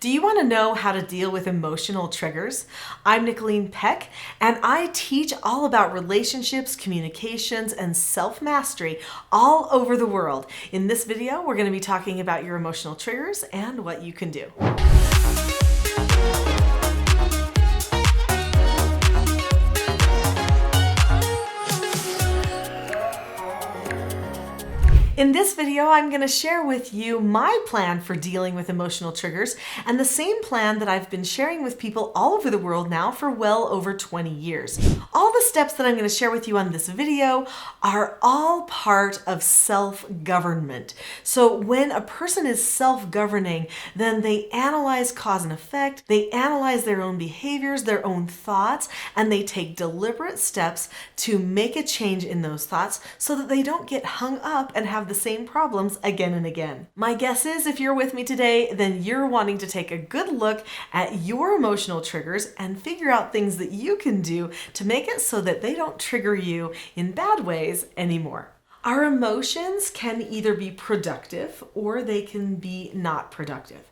Do you want to know how to deal with emotional triggers? I'm Nicholeen Peck, and I teach all about relationships, communications, and self-mastery all over the world. In this video, we're going to be talking about your emotional triggers and what you can do. In this video, I'm going to share with you my plan for dealing with emotional triggers and the same plan that I've been sharing with people all over the world now for well over 20 years. All the steps that I'm going to share with you on this video are all part of self-government. So when a person is self-governing, then they analyze cause and effect, they analyze their own behaviors, their own thoughts, and they take deliberate steps to make a change in those thoughts so that they don't get hung up and have the same problems again and again. My guess is if you're with me today, then you're wanting to take a good look at your emotional triggers and figure out things that you can do to make it so that they don't trigger you in bad ways anymore. Our emotions can either be productive or they can be not productive.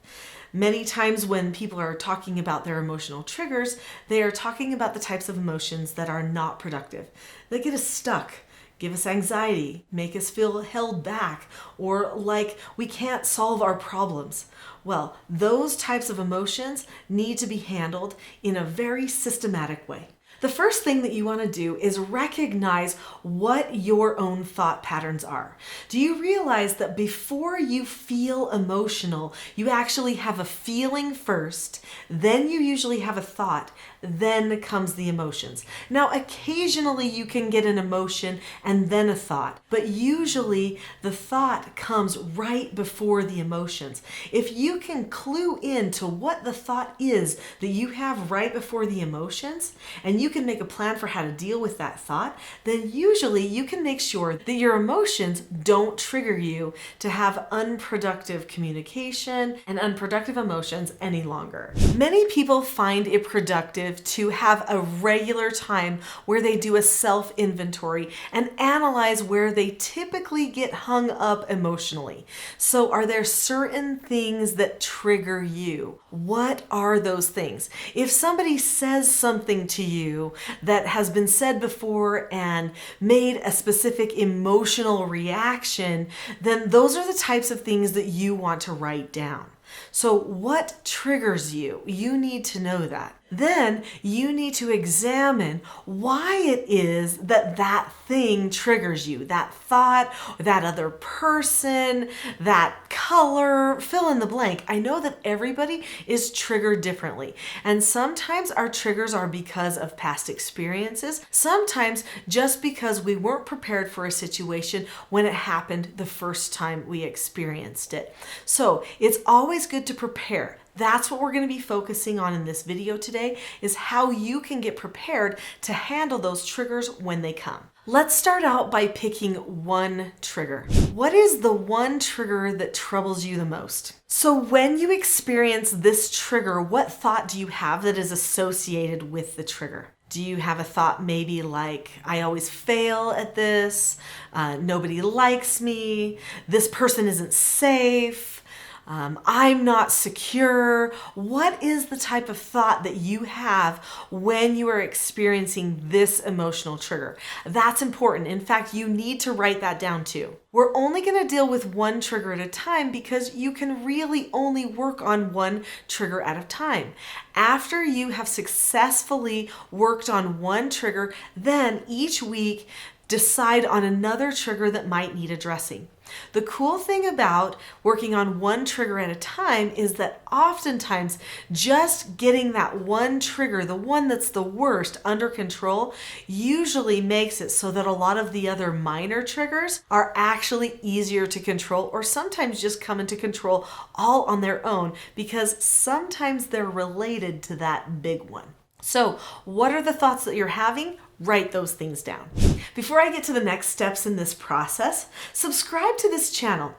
Many times when people are talking about their emotional triggers, they are talking about the types of emotions that are not productive. They get us stuck, give us anxiety, make us feel held back, or like we can't solve our problems. Well, those types of emotions need to be handled in a very systematic way. The first thing that you want to do is recognize what your own thought patterns are. Do you realize that before you feel emotional, you actually have a feeling first, then you usually have a thought, then comes the emotions. Now, occasionally you can get an emotion and then a thought, but usually the thought comes right before the emotions. If you can clue in to what the thought is that you have right before the emotions, and you can make a plan for how to deal with that thought, then usually you can make sure that your emotions don't trigger you to have unproductive communication and unproductive emotions any longer. Many people find it productive to have a regular time where they do a self-inventory and analyze where they typically get hung up emotionally. So are there certain things that trigger you? What are those things? If somebody says something to you that has been said before and made a specific emotional reaction, then those are the types of things that you want to write down. So what triggers you? You need to know that. Then you need to examine why it is that that thing triggers you, that thought, that other person, that color, fill in the blank. I know that everybody is triggered differently. And sometimes our triggers are because of past experiences. Sometimes just because we weren't prepared for a situation when it happened the first time we experienced it. So it's always good to prepare. That's what we're going to be focusing on in this video today, is how you can get prepared to handle those triggers when they come. Let's start out by picking one trigger. What is the one trigger that troubles you the most? So when you experience this trigger, what thought do you have that is associated with the trigger? Do you have a thought maybe like, I always fail at this, nobody likes me, this person isn't safe, I'm not secure? What is the type of thought that you have when you are experiencing this emotional trigger? That's important. In fact, you need to write that down too. We're only going to deal with one trigger at a time because you can really only work on one trigger at a time. After you have successfully worked on one trigger, then each week decide on another trigger that might need addressing. The cool thing about working on one trigger at a time is that oftentimes just getting that one trigger, the one that's the worst, under control usually makes it so that a lot of the other minor triggers are actually easier to control, or sometimes just come into control all on their own because sometimes they're related to that big one. So what are the thoughts that you're having? Write those things down. Before I get to the next steps in this process, subscribe to this channel.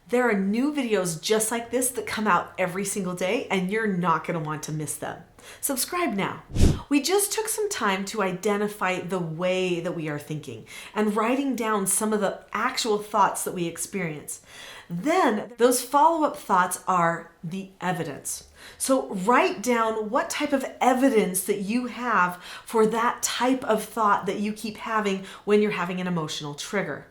There are new videos just like this that come out every single day, and you're not going to want to miss them. Subscribe now. We just took some time to identify the way that we are thinking and writing down some of the actual thoughts that we experience. Then those follow-up thoughts are the evidence. So write down what type of evidence that you have for that type of thought that you keep having when you're having an emotional trigger.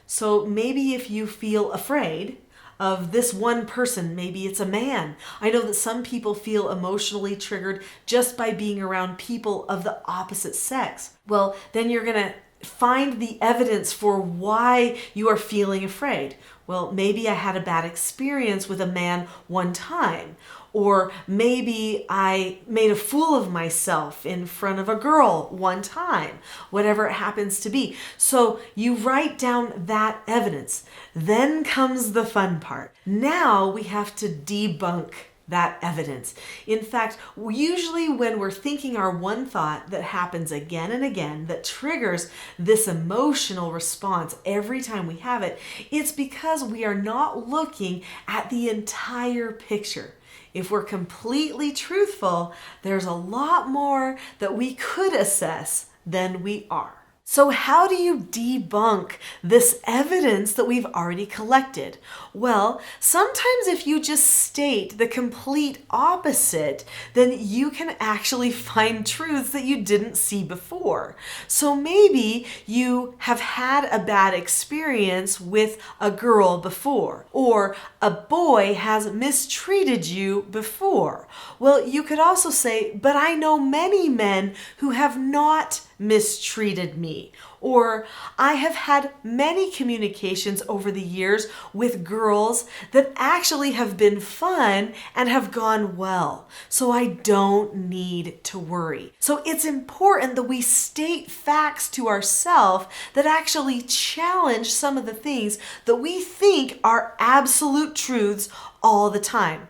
So maybe if you feel afraid of this one person, maybe it's a man. I know that some people feel emotionally triggered just by being around people of the opposite sex. Well, then you're going to find the evidence for why you are feeling afraid. Well, maybe I had a bad experience with a man one time. Or maybe I made a fool of myself in front of a girl one time, whatever it happens to be. So you write down that evidence. Then comes the fun part. Now we have to debunk that evidence. In fact, usually when we're thinking our one thought that happens again and again, that triggers this emotional response every time we have it, it's because we are not looking at the entire picture. If we're completely truthful, there's a lot more that we could assess than we are. So how do you debunk this evidence that we've already collected? Well, sometimes if you just state the complete opposite, then you can actually find truths that you didn't see before. So maybe you have had a bad experience with a girl before, or a boy has mistreated you before. Well, you could also say, but I know many men who have not mistreated me. Or I have had many communications over the years with girls that actually have been fun and have gone well. So I don't need to worry. So it's important that we state facts to ourselves that actually challenge some of the things that we think are absolute truths all the time.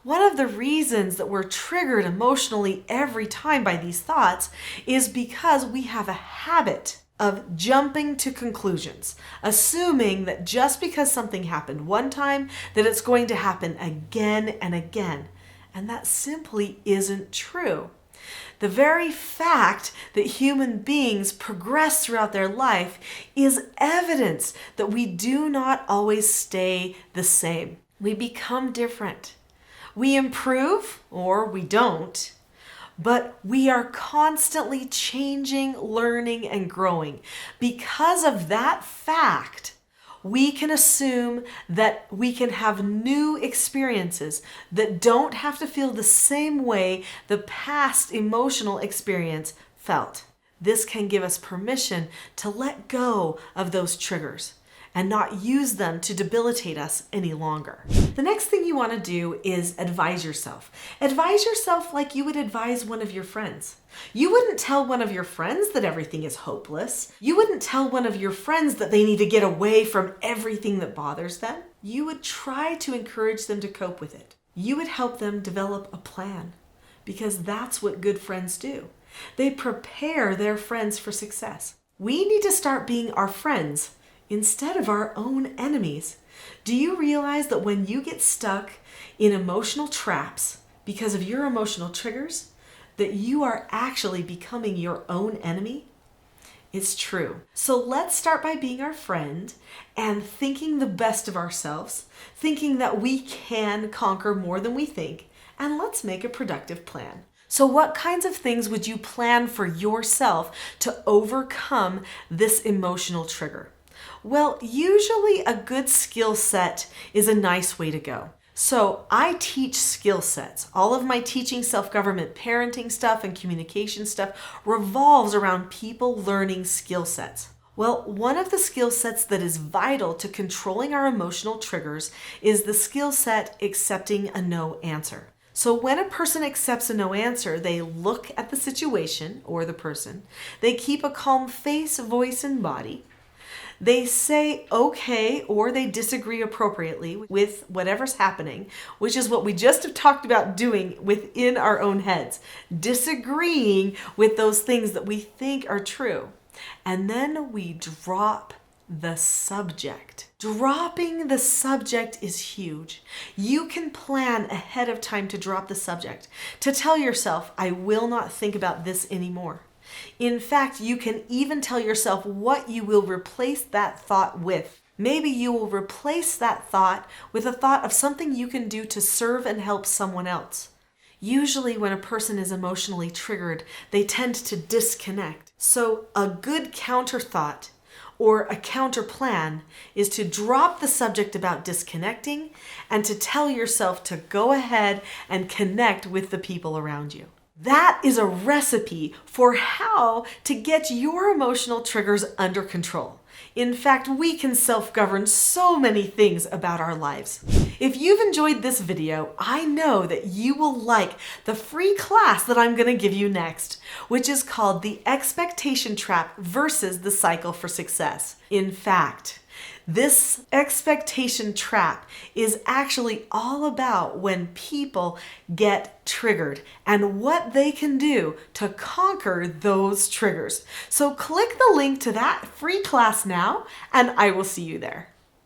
One of the reasons that we're triggered emotionally every time by these thoughts is because we have a habit of jumping to conclusions, assuming that just because something happened one time, that it's going to happen again and again. And that simply isn't true. The very fact that human beings progress throughout their life is evidence that we do not always stay the same. We become different. We improve, or we don't, but we are constantly changing, learning, and growing. Because of that fact, we can assume that we can have new experiences that don't have to feel the same way the past emotional experience felt. This can give us permission to let go of those triggers and not use them to debilitate us any longer. The next thing you want to do is advise yourself. Advise yourself like you would advise one of your friends. You wouldn't tell one of your friends that everything is hopeless. You wouldn't tell one of your friends that they need to get away from everything that bothers them. You would try to encourage them to cope with it. You would help them develop a plan, because that's what good friends do. They prepare their friends for success. We need to start being our friends instead of our own enemies. Do you realize that when you get stuck in emotional traps because of your emotional triggers, that you are actually becoming your own enemy? It's true. So let's start by being our friend and thinking the best of ourselves, thinking that we can conquer more than we think, and let's make a productive plan. So what kinds of things would you plan for yourself to overcome this emotional trigger? Well, usually a good skill set is a nice way to go. So I teach skill sets. All of my teaching self-government parenting stuff and communication stuff revolves around people learning skill sets. Well, one of the skill sets that is vital to controlling our emotional triggers is the skill set accepting a no answer. So when a person accepts a no answer, they look at the situation or the person, they keep a calm face, voice, and body. They say okay, or they disagree appropriately with whatever's happening, which is what we just have talked about doing within our own heads, disagreeing with those things that we think are true. And then we drop the subject. Dropping the subject is huge. You can plan ahead of time to drop the subject, to tell yourself, I will not think about this anymore. In fact, you can even tell yourself what you will replace that thought with. Maybe you will replace that thought with a thought of something you can do to serve and help someone else. Usually when a person is emotionally triggered, they tend to disconnect. So a good counter thought or a counter plan is to drop the subject about disconnecting and to tell yourself to go ahead and connect with the people around you. That is a recipe for how to get your emotional triggers under control. In fact, we can self-govern so many things about our lives. If you've enjoyed this video, I know that you will like the free class that I'm going to give you next, which is called The Expectation Trap versus the Cycle for Success. In fact, this expectation trap is actually all about when people get triggered and what they can do to conquer those triggers. So click the link to that free class now, and I will see you there.